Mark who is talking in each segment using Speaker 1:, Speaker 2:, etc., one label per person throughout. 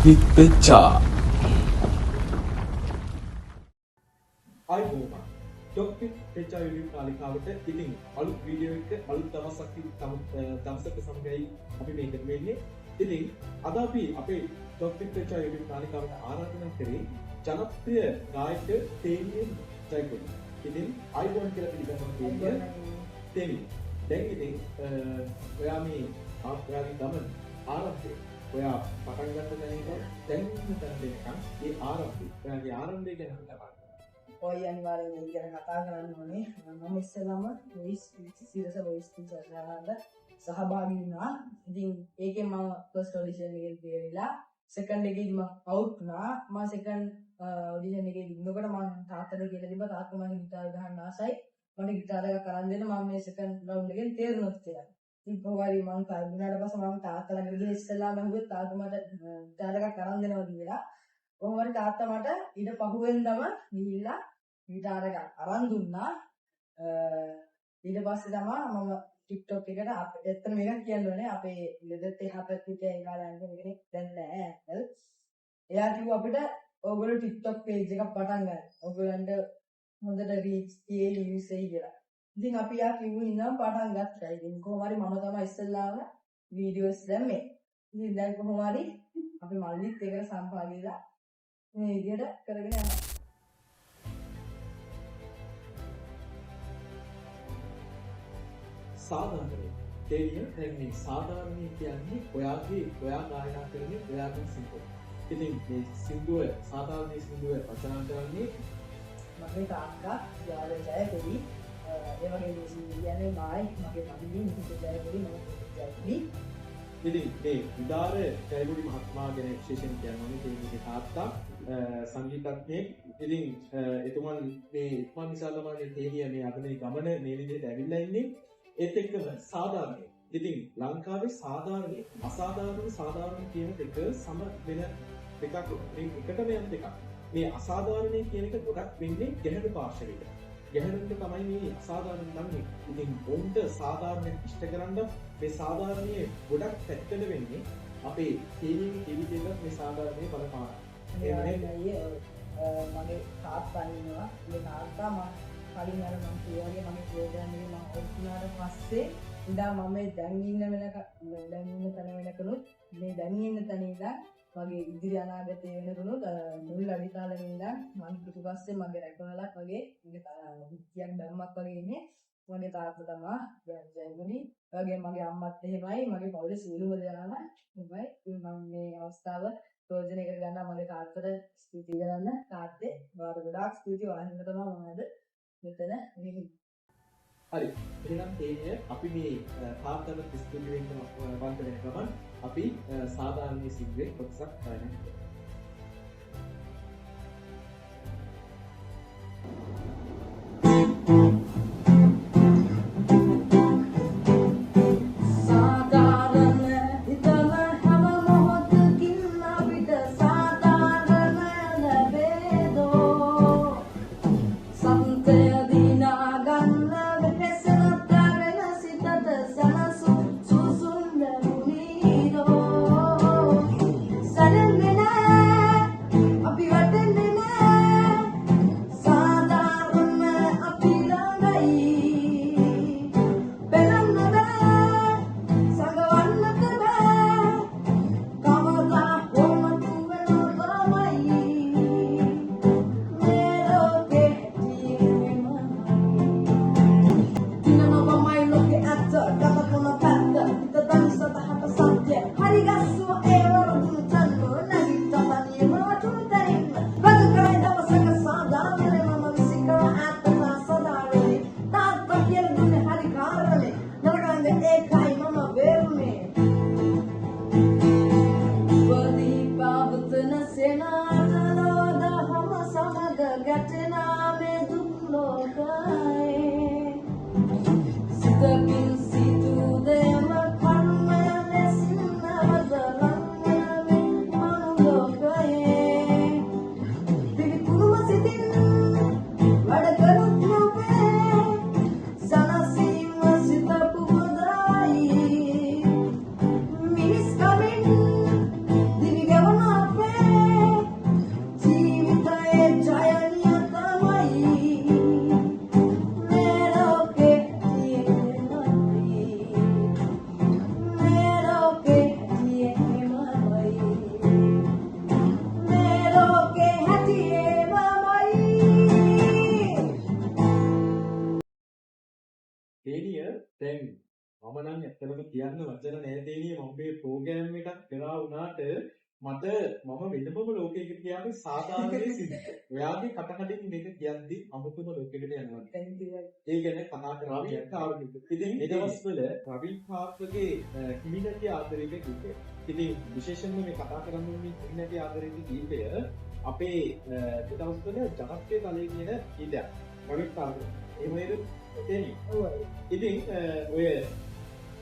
Speaker 1: Topik Pecah.
Speaker 2: ආයිබෝවන් topic පෙචා YouTube නාලිකාවට ඉතින් අලුත් video එක අලුත් දවසක සමගයි අපි මේක වෙන්නේ. ඉතින් අද අපි අපේ ටොපික් පෙචා YouTube නාලිකාවට ආරාධනා කරේ ජනප්‍රිය ගායක තේනියන් ජයකොඩි. ඉතින් ආයිබෝවන් කියලා පිළිගන්නවා තේනියන්. දැන් ඉතින් ඔයා මේ ඔයාගේ ගමන ආරම්භය ඔයා පටන් ගන්න තැන ඉඳන් දැන් ඉන්න තැන දෙනකන් ඒ ආරම්භය ඔයාගේ ආරම්භය ගැන හිතන්න.
Speaker 3: ඔය අනිවාර්යෙන් මේ ගැන කතා කරන්න ඕනේ. මම ඉස්සෙල්ලාම වොයිස් සීරීස් වොයිස් සීරීස් සහභාගී වුණා. ඉතින් ඒකෙන් මම ෆස්ට් ඔඩිෂන් එකේ ගිහලා සෙකන්ඩ් එකේදී මම අවුට් වුණා. මම සෙකන්ඩ් ඔඩිෂන් එකේ ඉන්නකොට මම තාත්තට කියලා තිබ්බා තාත්තා මම ගිටාර ගහන්න ආසයි. මට ගිටාර එකක් අරන් දෙන්න මම මේ සෙකන්ඩ් රවුන්ඩ් එකෙන් තේරුණොත් කියලා. ඉතින් කොහොමද මම කල්පනාට පස්සේ මම තාත්තා ළඟට ගිහලා ඉස්සෙල්ලාම හුවෙත් තාත්තා මට ගිටාර එකක් අරන් දෙනවා කියලා. කොහොමද තාත්තා මට ඊට පහුවෙන්දම ගිහිල්ලා ගිටාර එකක් අරන් දුන්නා. ඊට පස්සේ තමයි මම TikTok එකට ඇත්තට මේක කියන්න ඕනේ අපේ ලෙදත් එහා පැත්තේ ඒගාලන්ට මේකනේ දැන් නෑ. එයා කිව්වා අපිට ඕගොල්ලෝ TikTok page එකක් පටන් ගන්න. ඕගොල්ලන්ට හොඳට reach තියෙයි views එයි කියලා. ඉතින් අපි යා කිව්ව ඉඳන් පටන් ගත්තා. ඉතින් කොහොම හරි මම තමයි ඉස්සෙල්ලාම videos දැම්මේ. ඉතින් දැන් කොහොම හරි අපි මල්ලිත් එකට සම්පාදීලා මේ විදියට කරගෙන යනවා.
Speaker 2: සාධාරණයි. තේරිය දැන් සාධාරණයි කියන්නේ ඔයා ගායනා කරන්නේ ඔයාගේ සින්දුව. ඉතින් මේ සින්දුව සාධාරණ සින්දුව රචනා කරන්නේ
Speaker 3: මගේ තාත්තා ජයකොඩි. ඒ වගේ මේ සින්දුව කියන්නේ මගේ මම්මි ජයකොඩි මම ජයකොඩි.
Speaker 2: ඉතින් මේ විදාර ජයකොඩි මහත්මයා ගැන විශේෂයෙන් කියනවා තේරියගේ තාත්තා සංගීතඥයෙක්. ඉතින් එතුමන් නිසා තමයි තේරිය මේ අද මේ ගමන මේ විදිහට ඇවිල්ලා ඉන්නේ. ඒත් එක්කම සාධාරණයි. ඉතින් ලංකාවේ සාධාරණයි අසාධාරණ සාධාරණ කියන දෙක සම වෙන දෙකක් මේ එකටම යන දෙකක්. මේ අසාධාරණයි කියන එක ගොඩක් වෙන්නේ ගැහැණු පාර්ශවයට. ගැහැණුන්ට තමයි මේ අසාධාරණ ගන්නේ. ඉතින් උන්ට සාධාරණ ඉෂ්ට කරන්න මේ සාධාරණයේ ගොඩක් පැත්තට වෙන්නේ අපේ තේනියගේ ජීවිතේට මේ සාධාරණයේ බලපාන.
Speaker 3: මගේ තාත්තා ඉන්නවා. මේ තාත්තා කලින් අර මම කියවගේ මගේ ප්‍රෝග්‍රෑම් එකේ මම ඔප්පුනාට පස්සේ ඉඳා මම දැන් ඉන්න තැන වෙනකනුත් මේ දැන් ඉන්න තැන ඉඳන් මගේ ඉදිරි අනාගතය වෙනකනුත් මුල් අවිකාලෙ ඉඳන් මම පිටුපස්සේ මගේ රැකවලක් වගේ කියක් ධර්මයක් වගේ ඉන්නේ මගේ තාත්තා තමයි ජයගුණි. වගේ මගේ අම්මත් එහෙමයි මගේ පවුලේ සියලුම දෙනා තමයි මම මේ අවස්ථාව ප්‍රයෝජනය කරගන්න මගේ තාත්තට ස්තුති කරන්න. තාත්තේ වාර ගොඩාක් ස්තුති වහින්න තමයි මම අද මෙතන හරි.
Speaker 2: එහෙනම් තේනිය අපි මේ තාත්තට ස්තුති වෙන්න වන්ත වෙන ගමන් අපි සාධාරණ සිද්දේ කොටසක් ගන්න.
Speaker 3: Minis kami, dili gawa na
Speaker 2: ඇත්තටම කියන්න වචන නැහැ තේනිය මම මේ ප්‍රෝග්‍රෑම් එකක් කරා වුණාට මට මම වෙනමම ලෝකයකට ගියාම සාධාරණේ සිද්ධ. ඔයාගේ කටකඩින් මේක කියද්දි අමුතුම ලෝකයකට යනවා. ඒ කියන්නේ කතා කරා විකාරණික. ඉතින් ඒ දවස්වල රවි කාර්ත්ගේ කිමිනටි ආදරේක ගීතය. ඉතින් විශේෂයෙන්ම මේ කතා කරන්නේ මේ කිමිනටි ආදරේක ගීතය අපේ දවස්වල ජනප්‍රිය තලයේ කියන ගීතයක්. රවි කාර්ත් ඒ වගේ තේනේ. ඉතින් ඔය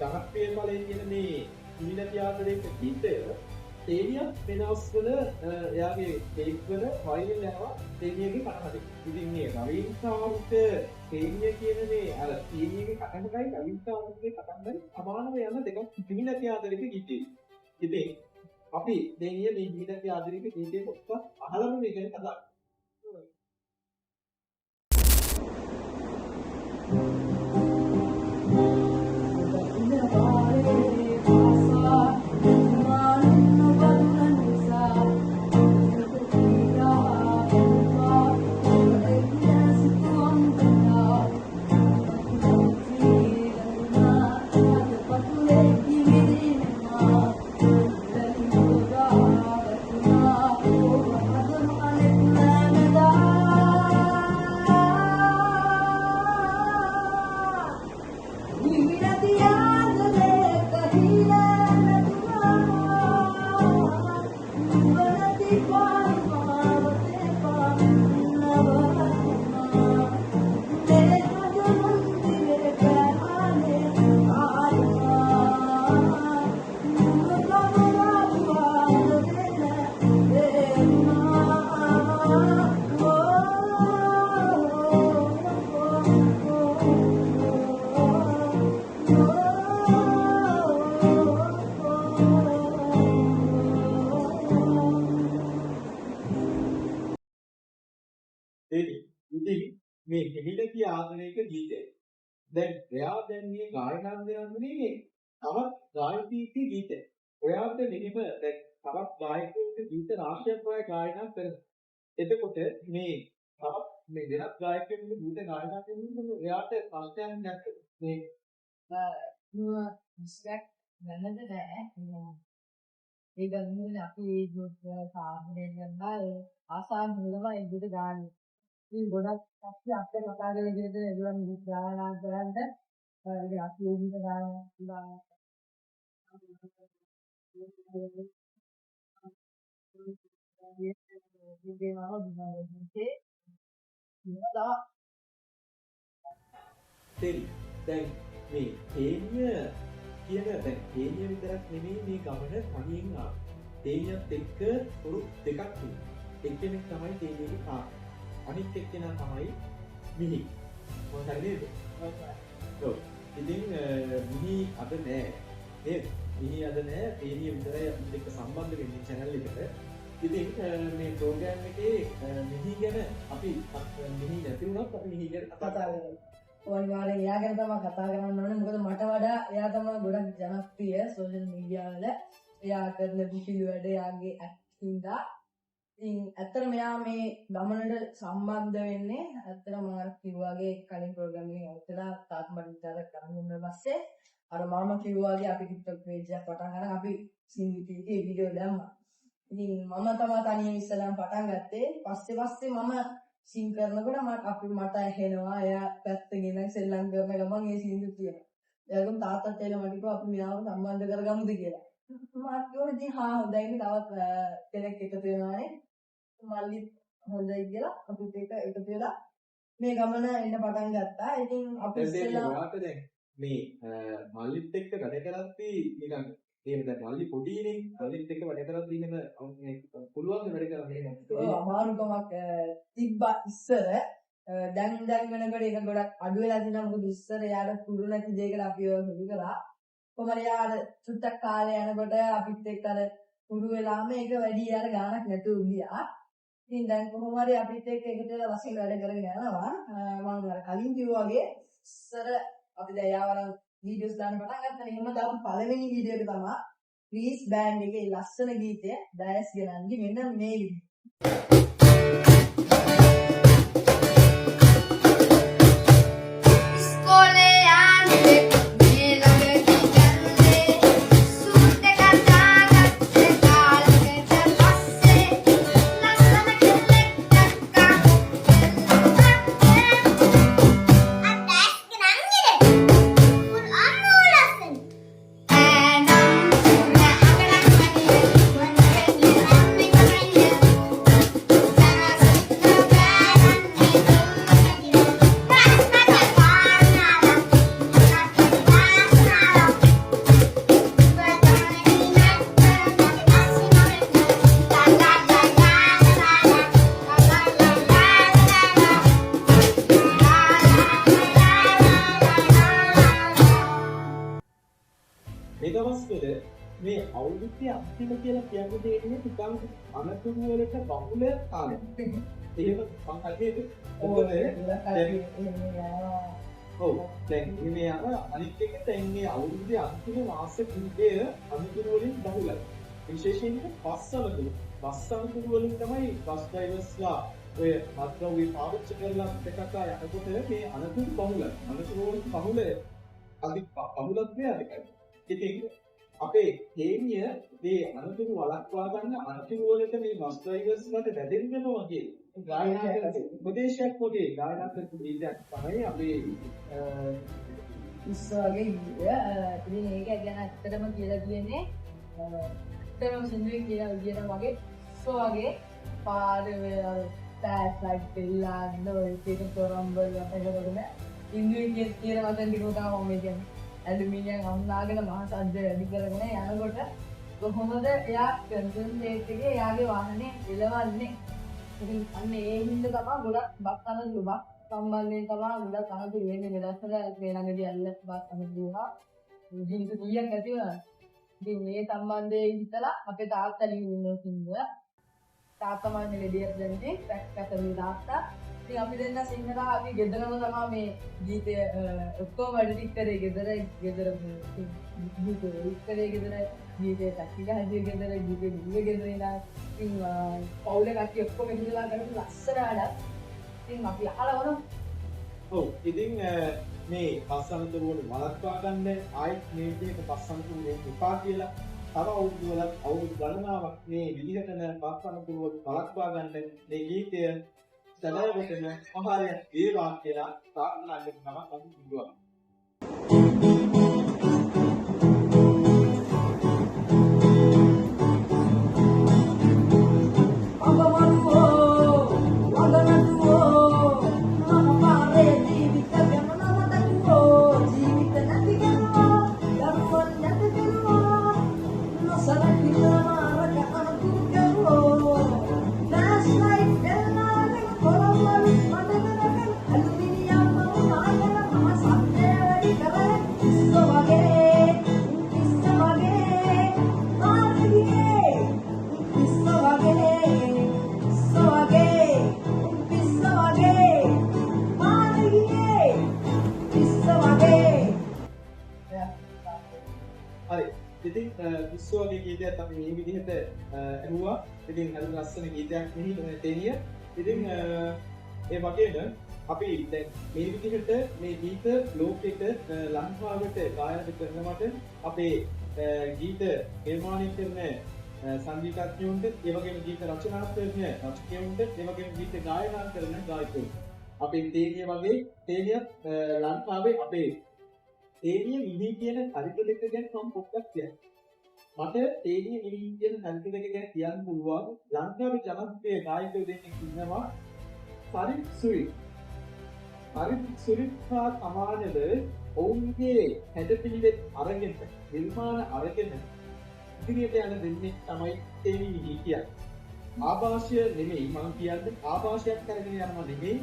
Speaker 2: ජනප්‍රිය තලයේ කියන මේ කිමිනටි ආදරේක ගීතය තේනියක් වෙනස්වල එයාගේ ටේක් වල වයිල් යනවා තේනියගේ කටහඬ. ඉතින් මේ රවීන් කාර්ත් තේනිය කියන මේ අර තේනියගේ කටහඬයි රවීන් කාර්ත්ගේ කටහඬයි සමානව යන දෙකක් කිමිනටි ආදරේක ගීතේ. ඉතින් අපි තේනිය මේ කිමිනටි ආදරේක ගීතේ පොත් අහලම මේක ගැන කතා ඉතින් මේ කිමිනටි ආදරේක ගීතය. දැන් එයා දැන් මේ ගායනා දෙන්නේ තවත් ගායකයෙකුගේ ගීතය. ඔයාට මෙහෙම දැන් තවත් ගායකයෙකුගේ ගීත රාශියක් ඔය ගායනා කරනවා. එතකොට මේ තවත් මේ වෙනත් ගායකයෙකුගේ ගීත ගායනා කරනකොට එයාට ප්‍රශ්නයක් නැද්ද? මේ
Speaker 3: ඉස්රක් නැනද නෑ. ඒ ගන්නේ අපි ඒ ගොඩ සාහනයෙන් ගන්නා ආසාන් වලම ඒ ගීත ගන්න. ඉතින් ගොඩක් අපි අපේ කතා කරන විදිහට ඒගොල්ලන් ගායනා කරද්ද ඒ අපි ඒ ගීත ගායනා
Speaker 2: දැන් මේ තේනිය කියන දැන් තේනිය විතරක් නෙමෙයි මේ ගමන තනියෙන් ආවේ. තේනියත් එක්ක උරු දෙකක් තිබුණා. එක්කෙනෙක් තමයි තේනියගේ කාර්ය. අනිත් එක්කෙනා තමයි මිහි. මොකද නේද? ඔව්. ඉතින් මිහි අද නෑ. නේද? මිහි අද නෑ. තේනිය විතරයි අපිත් එක්ක සම්බන්ධ වෙන්නේ channel එකට. ඉතින් මේ ප්‍රෝග්‍රෑම් එකේ මිහි ගැන අපි මිහි නැති වුණත් අපි මිහි ගැන කතා කරමු.
Speaker 3: ඔයගොල්ලෝ එයා ගැන තමයි කතා කරන්න ඕනේ. මොකද මට වඩා එයා තමයි ගොඩක් ජනප්‍රිය සෝෂල් මීඩියා වල. එයා කරන පිළිවෙල වැඩ එයාගේ ඇක්ටිං දා. ඉතින් ඇත්තටම එයා මේ ගමනට සම්බන්ධ වෙන්නේ ඇත්තටම අර කිව්වාගේ කලින් ප්‍රෝග්‍රෑම් එකේ ඔතලා තාත්මට විතර කරන්න පස්සේ අර මම කිව්වාගේ අපි TikTok page එකක් පටන් ගන්න අපි සින්විටීගේ වීඩියෝ දැම්මා. ඉතින් මම තමයි තනියම ඉස්සලම පටන් ගත්තේ. පස්සේ මම සින් කරනකොට මට ඇහෙනවා එයා පැත්තකින් සෙල්ලම් කරන ගමන් ඒ සින්දු කියනවා. එයාගම තාත්තට එල මට කිව්වා අපි මෙයාව සම්බන්ධ කරගමුද කියලා. මම කිව්වා ඉතින් හොඳයි නේ තවත් කෙනෙක් එකතු වෙනවානේ. මල්ලි හොඳයි කියලා අපිත් එක එකතු වෙලා මේ ගමන එන්න පටන් ගත්තා. ඉතින් අපි ඉස්සෙල්ලා
Speaker 2: ඔයාට දැන් මේ මල්ලිත් එක්ක වැඩ කරද්දී නිකන් එහෙම දැන් මල්ලි පොඩිනේ මල්ලිත් එක්ක වැඩ කරද්දී එහෙම පුළුවන් වැඩ කරන්න එහෙම.
Speaker 3: ඔව් අමාරුකමක් තිබ්බා ඉස්සර. දැන් වෙනකොට ඒක ගොඩක් අඩු වෙලා තියෙනවා. මොකද ඉස්සර යාට පුරු නැති දෙයකට අපි ඔය හුරු කරා. කොහමද යාට සුට්ටක් කාලේ යනකොට අපිත් එක්ක අර පුරු වෙලාම ඒක වැඩි යාර ගාණක් නැතුව ගියා. ඉතින් දැන් කොහොම හරි අපිත් එක්ක එකතු වෙලා වශයෙන් වැඩ කරගෙන යනවා. මම අර කලින් කිව්වා වගේ ඉස්සර අපි දැන් යාවරන් වීඩියෝස් දාන්න පටන් ගත්තා. එහෙම දාපු පළවෙනි වීඩියෝ එක තමයි ප්ලීස් බෑන්ඩ් එකේ ලස්සන ගීතය ඩයස් ගනන්දි මෙන්න මේ විදිහට.
Speaker 1: ඉස්කෝලේ යන්නේ මේ ළඟ
Speaker 2: අන්තිම කියලා කියන්නේ දෙන්නේ නිකන් අනතුරු වලට බහුල කාලයක්. එහෙම මං හරියට ඔබට ඔව් දැන් මේ අනිත් එක දැන් මේ අවුරුද්දේ අන්තිම මාස කිහිපය අනතුරු වලින් බහුලයි. විශේෂයෙන්ම බස් අනතුරු වලින් තමයි බස් ඩ්‍රයිවර්ස්ලා ඔය මත්ද්‍රව්‍ය පාවිච්චි කරලා දෙකකා යනකොට මේ අනතුරු බහුලයි. අනතුරු වලින් බහුලත්වය අධිකයි. ඉතින් අපේ හේනිය මේ අනතුරු වළක්වා ගන්න අනතුරු වලට මේ බස් ඩ්‍රයිවර්ස්ලාට වැදෙන්න වෙනවා වගේ ගායනා කරන උපදේශයක් වගේ ගායනා කරන ගීතයක් තමයි අපේ
Speaker 3: ඉස්සරගේ ගීතය. ඉතින් ඒක ගැන ඇත්තටම කියලා කියන්නේ ඇත්තටම සින්දුවේ කියලා විදියට වගේ ඉස්සෝ වගේ පාරේ ටැග් ලයිට් දෙල්ලන්න ඔය ටික තොරම්බල් අපේකටම ඉන්දුවේ කියන වචන ටික තමයි මම කියන්නේ. ඇලුමිනියම් අම්ලාගෙන මහ සද්ද වැඩි කරගෙන යනකොට කොහොමද එයා කන්සන්ට්‍රේට් එකේ එයාගේ වාහනේ එලවන්නේ. ඉතින් අන්න ඒ හින්දා තමයි ගොඩක් බස් අනතුරු බස් සම්බන්ධයෙන් තමයි ගොඩක් අනතුරු වෙන්නේ. මෙලස්සල මේ ළඟදී ඇල්ල බස් අනතුරු වුණා. ජීවිත 100ක් ඇති වුණා. ඉතින් මේ සම්බන්ධයෙන් හිතලා අපේ තාත්තා ලියුනේ සින්දුව. තාත්තා මම ලෙඩියක් දැන්නේ පැක්කටේ තාත්තා. ඉතින් අපි දෙන්න සිංහලා අපි ගෙදරම තමයි මේ ගීතය ඔක්කොම වැඩ ටික කරේ ගෙදර ගීතේ ගීතේ ටැක්ටි ගහදී ගෙදර ගීතේ නිවේ ගෙදර ඉඳලා ඉතින් පවුලේ කට්ටිය ඔක්කොම ඉඳලා කරපු ලස්සන වැඩක්. ඉතින් අපි අහලා වරම්
Speaker 2: ඔව් ඉතින් මේ බස් අනතුරු වල වළක්වා ගන්න ආයෙත් මේ විදිහට බස් අනතුරු වෙන්න එපා කියලා තව අවුරුදු ගණනාවක් මේ විදිහට බස් අනතුරු වල වළක්වා ගන්න මේ ගීතය සදාවටම ආහාරයක් වේවා කියලා ප්‍රාර්ථනා කරනවා අපි ඉන්නවා. ඉතින් විශ්වගේ ගීතයක් අපි මේ විදිහට ඇහුවා. ඉතින් හරි ලස්සන ගීතයක් මෙහි තේනිය. ඉතින් ඒ වගේම අපි දැන් මේ විදිහට මේ ගීත ලෝකෙට ලංකාවට ගායනා කරනවට අපේ ගීත නිර්මාණය කරන සංගීතඥයන්ට, ඒ වගේම ගීත රචනා කරන රචකයන්ට, ඒ වගේම ගීත ගායනා කරන ගායකයන්ට අපේ තේනිය වගේ තේනියක් ලංකාවේ අපේ තේනිය විහි කියන චරිත දෙක ගැන මම පොඩ්ඩක් කියන්න. මට තේනිය විහි කියන චරිත දෙක ගැන කියන්න පුළුවන්. ලංකාවේ ජනප්‍රිය ගායකයෝ දෙන්නෙක් ඉන්නවා. පරිත් සුරිත් හා සමානව ඔවුන්ගේ හැඩපිළිවෙත් අරගෙන නිර්මාණ අරගෙන ඉදිරියට යන දෙන්නෙක් තමයි තේනිය විහි කියන්නේ. ආభాෂය නෙමෙයි මම කියන්නේ ආభాෂයක් කරගෙන යනවා නෙමෙයි.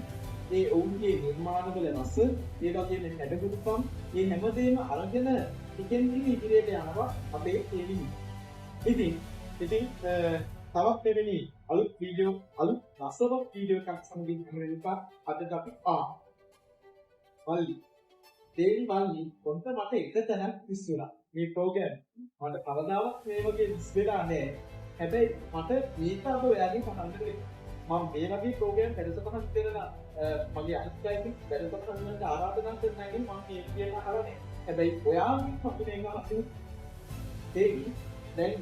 Speaker 2: ඒ ඔවුන්ගේ නිර්මාණවල රස, ඒ වගේම හැඩගුරුකම්, මේ හැමදේම අරගෙන ටිකෙන් ටික ඉදිරියට යනවා අපේ තේනිය. ඉතින් තවත් මෙවැනි අලුත් රසවත් වීඩියෝ එකක් සමගින් හමුවෙනවා. අද අපි මල්ලි කොන්ත මට එක තැනක් මිස් වුණා. මේ ප්‍රෝග්‍රෑම් මට කවදාවත් මේ වගේ මිස් වෙලා නැහැ. හැබැයි මට මේක අද ඔයාගේ කතන්දරේ මම මේ වගේ ප්‍රෝග්‍රෑම් වැඩසටහන් කරලා මගේ අනිත් අයගේ වැඩසටහන් වලට ආරාධනා කරනවා නම් මම මේ කියන අහන්නේ. හැබැයි ඔයාගේ අපි මේක අහන්නේ තේරි දැන්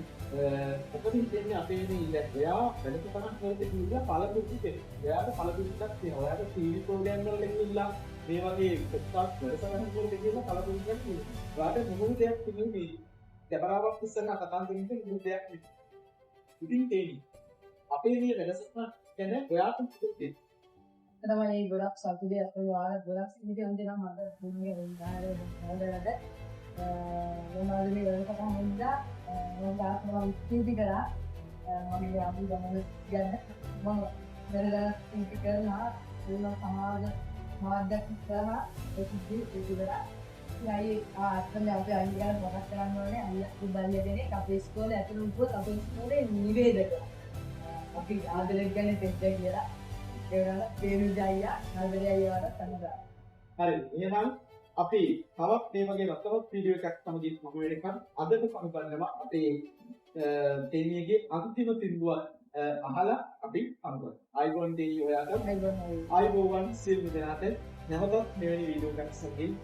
Speaker 2: මොකද හිතන්නේ අපේ මේ ඉන්න ඔයා වැඩසටහන් වලට ගිහිල්ලා පළතුරු දෙන්නේ. ඔයාට පළතුරුක් තියෙනවා. ඔයාට ටීවී ප්‍රෝග්‍රෑම් වල ගිහිල්ලා මේ වගේ පොඩ්කාස්ට් වැඩසටහන් වලට ගිහිල්ලා පළතුරුක් තියෙනවා. ඔයාට මොන දෙයක් තිබුණේ කැමරාවක් ඉස්සරහා කතා කරමින් ඉන්න දෙයක් නෙවෙයි. ඉතින් තේරි අපේ මේ වැඩසටහන ගැන ඔයාට කිව්වේ
Speaker 3: තමයි ගොඩක් සතුටුයි අපේ ඔයාලා ගොඩක් ඉතින් දෙනවා මට මුන්නේ උන්දාරේ හොඳට මම මේ වැඩසටහන හින්දා මම ස්තුති කරා මම යාපු ගමන ගැන මම වෙනදා ස්තුති කරනවා වෙන සමාජ මාධ්‍යයක් කරා ඒ කිසි විදිහට යයි ආත්ම අපේ අයියා මොකක් කරන්න ඕනේ අයියා උදල්ය දෙනෙක් අපේ ඉස්කෝලේ ඇතුළු වුණොත් අපේ ඉස්කෝලේ නිවේදක අපි ආදරයක් ගැන දෙද්ද කියලා ඒ වුණාට පේරුජ අයියා ආදරය අයියාට සම්දා
Speaker 2: හරි එහෙනම් අපි තවත් මේ වගේ රසවත් වීඩියෝ එකක් සමගින් මම වෙනකන් අදට සමගන්නවා අපේ තේනියගේ අන්තිම සින්දුව අහලා අපි සමගන්නවා අයිබෝන් තේනිය ඔයාට අයිබෝන් සිල් දෙනාට නැවතත් මෙවැනි වීඩියෝ එකක් සමගින්